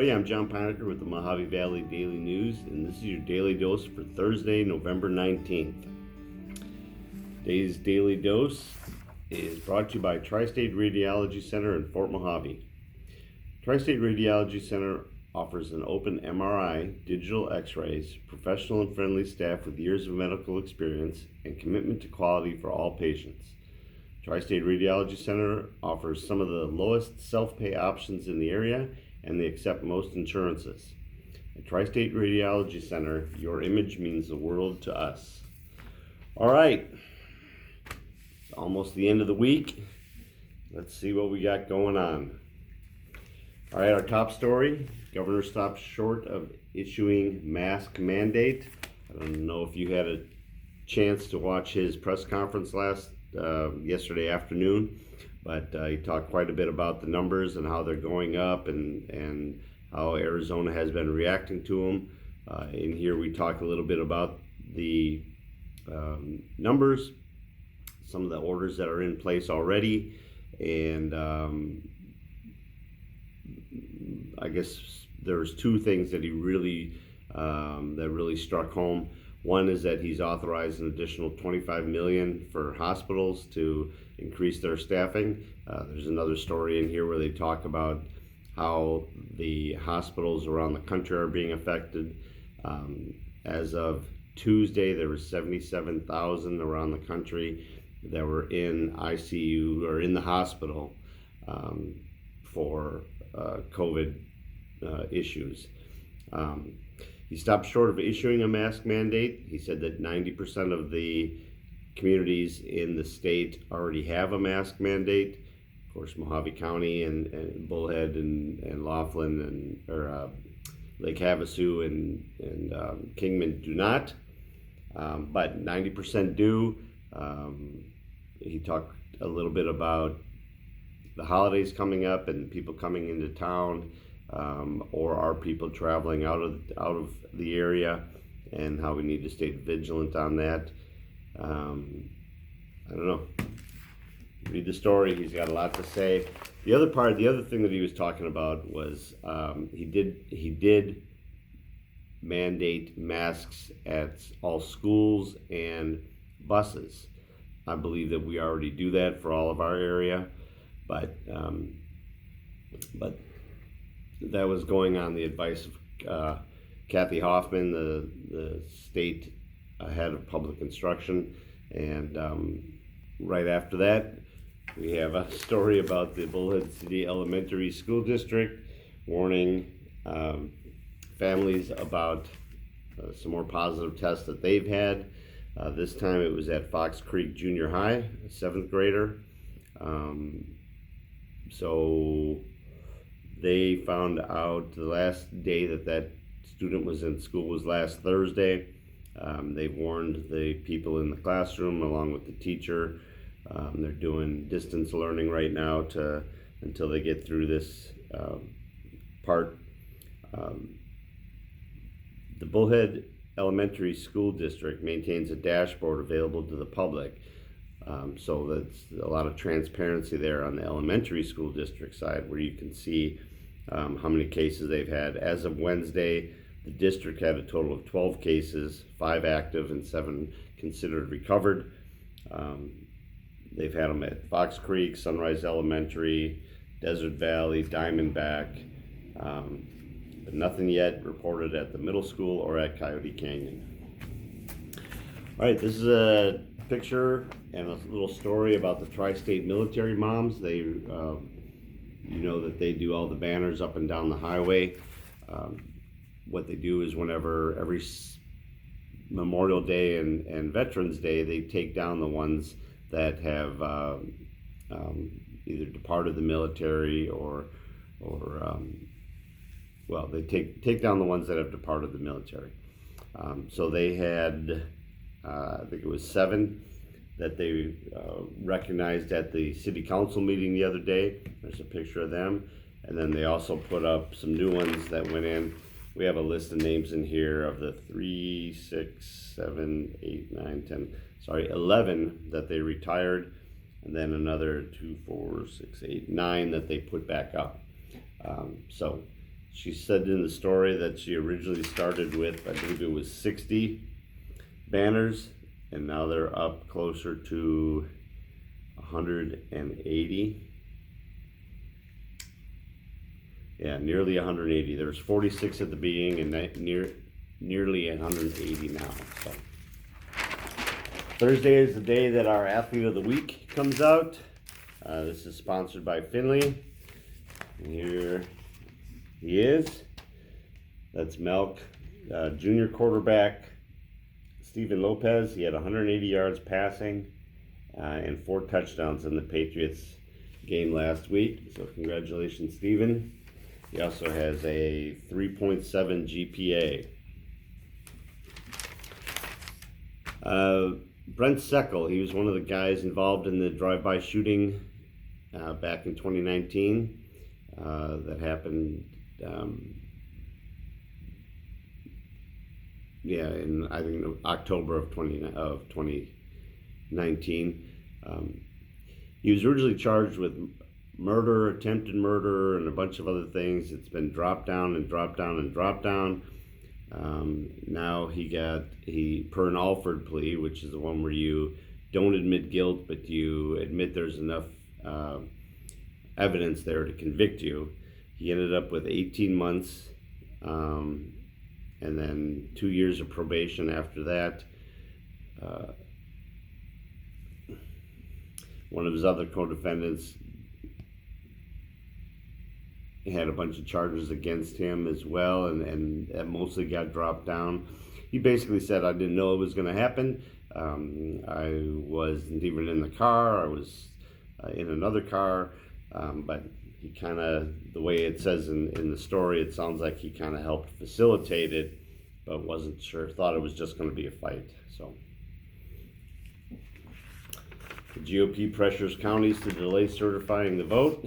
everybody. I'm John Pinecker with the Mohave Valley Daily News, and this is your daily dose for Thursday, November 19th. Today's daily dose is brought to you by Tri-State Radiology Center in Fort Mohave. Tri-State Radiology Center offers an open MRI, digital x-rays, professional and friendly staff with years of medical experience, and commitment to quality for all patients. Tri-State Radiology Center offers some of the lowest self-pay options in the area, and they accept most insurances. At Tri-State Radiology Center, your image means the world to us. All right, it's almost the end of the week. Let's see what we got going on. All right, our top story, governor stops short of issuing mask mandate. I don't know if you had a chance to watch his press conference yesterday afternoon, but he talked quite a bit about the numbers and how they're going up and how Arizona has been reacting to them. In here we talk a little bit about the numbers, some of the orders that are in place already, and I guess there's two things that he really struck home. One is that he's authorized an additional $25 million for hospitals to increase their staffing. There's another story in here where they talk about how the hospitals around the country are being affected. As of Tuesday, there were 77,000 around the country that were in ICU or in the hospital for COVID issues. He stopped short of issuing a mask mandate. He said that 90% of the communities in the state already have a mask mandate. Of course, Mohave County and Bullhead and Laughlin and Lake Havasu and Kingman do not, but 90% do. He talked a little bit about the holidays coming up and people coming into town, or are people traveling out of the area, and how we need to stay vigilant on that. I don't know. Read the story. He's got a lot to say. The other thing that he was talking about was he did mandate masks at all schools and buses. I believe that we already do that for all of our area, but that was going on the advice of Kathy Hoffman, the state head of public instruction. And right after that, we have a story about the Bullhead City Elementary School District warning families about some more positive tests that they've had. This time it was at Fox Creek Junior High, a 7th grader. So they found out the last day that student was in school was last Thursday. They warned the people in the classroom along with the teacher. They're doing distance learning right now until they get through this part. The Bullhead Elementary School District maintains a dashboard available to the public. So that's a lot of transparency there on the elementary school district side, where you can see how many cases they've had. As of Wednesday, the district had a total of 12 cases, 5 active and 7 considered recovered. They've had them at Fox Creek, Sunrise Elementary, Desert Valley, Diamondback, but nothing yet reported at the middle school or at Coyote Canyon. All right, this is a picture and a little story about the Tri-State Military Moms. They, you know that they do all the banners up and down the highway. What they do is whenever every Memorial Day and Veterans Day, they take down the ones that have either departed the military or they take down the ones that have departed the military. So they had, I think it was 7 that they recognized at the city council meeting the other day. There's a picture of them. And then they also put up some new ones that went in. We have a list of names in here of the 11 that they retired, and then another 2, 4, 6, 8, 9 that they put back up. So She said in the story that she originally started with, I believe it was 60 banners, and now they're up closer to 180. Yeah, nearly 180. There's 46 at the beginning and nearly 180 now. So Thursday is the day that our Athlete of the Week comes out. This is sponsored by Finley. And here he is. That's Melk, junior quarterback Steven Lopez. He had 180 yards passing and 4 touchdowns in the Patriots game last week. So congratulations, Steven. He also has a 3.7 GPA. Brent Seckel, he was one of the guys involved in the drive-by shooting back in 2019 that happened, in I think October of 2019. He was originally charged with murder, attempted murder, and a bunch of other things. It's been dropped down and dropped down and dropped down. Now he per an Alford plea, which is the one where you don't admit guilt, but you admit there's enough evidence there to convict you. He ended up with 18 months, and then 2 years of probation after that. One of his other co-defendants had a bunch of charges against him as well, and that mostly got dropped down. He basically said, I didn't know it was going to happen. I wasn't even in the car. I was in another car. But he kind of, the way it says in the story, it sounds like he kind of helped facilitate it, but wasn't sure, thought it was just going to be a fight. So the GOP pressures counties to delay certifying the vote.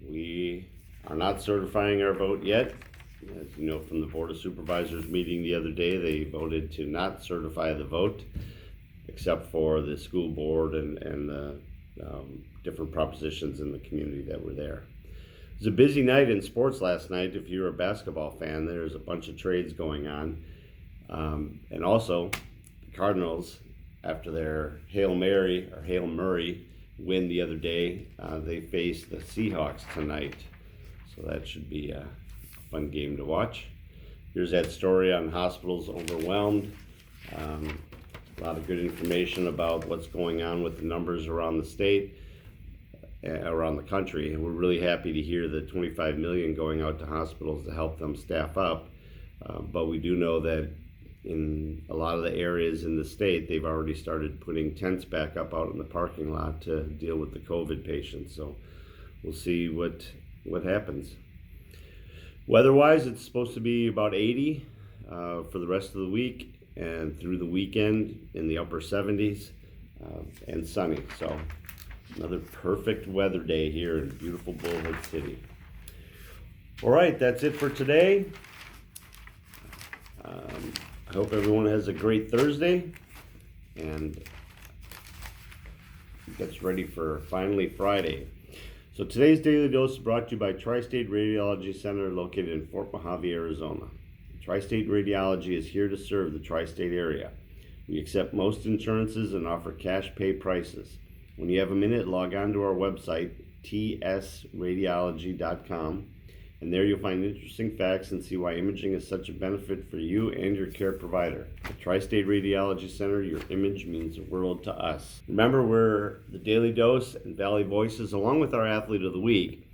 We are not certifying our vote yet. As you know from the Board of Supervisors meeting the other day, they voted to not certify the vote, except for the school board and the different propositions in the community that were there. It was a busy night in sports last night. If you're a basketball fan, there's a bunch of trades going on. And also, the Cardinals, after their Hail Mary win the other day, they face the Seahawks tonight. So that should be a fun game to watch. Here's that story on hospitals overwhelmed. A lot of good information about what's going on with the numbers around the state, around the country. And we're really happy to hear the $25 million going out to hospitals to help them staff up. But we do know that in a lot of the areas in the state, they've already started putting tents back up out in the parking lot to deal with the COVID patients. So we'll see what happens. Weather-wise, it's supposed to be about 80 for the rest of the week, and through the weekend in the upper 70s and sunny. So another perfect weather day here in beautiful Bullhead City. All right, that's it for today. I hope everyone has a great Thursday and gets ready for finally Friday. So today's Daily Dose is brought to you by Tri-State Radiology Center located in Fort Mohave, Arizona. Tri-State Radiology is here to serve the tri-state area. We accept most insurances and offer cash pay prices. When you have a minute, log on to our website, tsradiology.com, and there you'll find interesting facts and see why imaging is such a benefit for you and your care provider. At Tri-State Radiology Center, your image means the world to us. Remember, we're the Daily Dose and Valley Voices, along with our Athlete of the Week,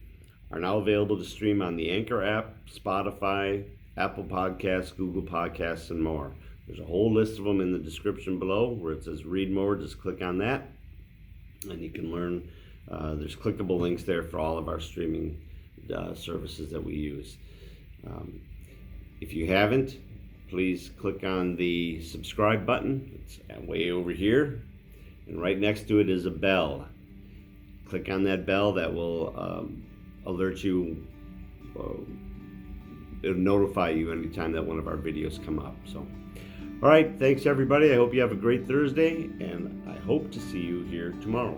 are now available to stream on the Anchor app, Spotify, Apple Podcasts, Google Podcasts, and more. There's a whole list of them in the description below where it says read more. Just click on that and you can learn. There's clickable links there for all of our streaming services that we use. If you haven't, please click on the subscribe button. It's way over here, and right next to it is a bell. Click on that bell. That will alert you. It'll notify you anytime that one of our videos come up. So, all right, thanks everybody. I hope you have a great Thursday, and I hope to see you here tomorrow.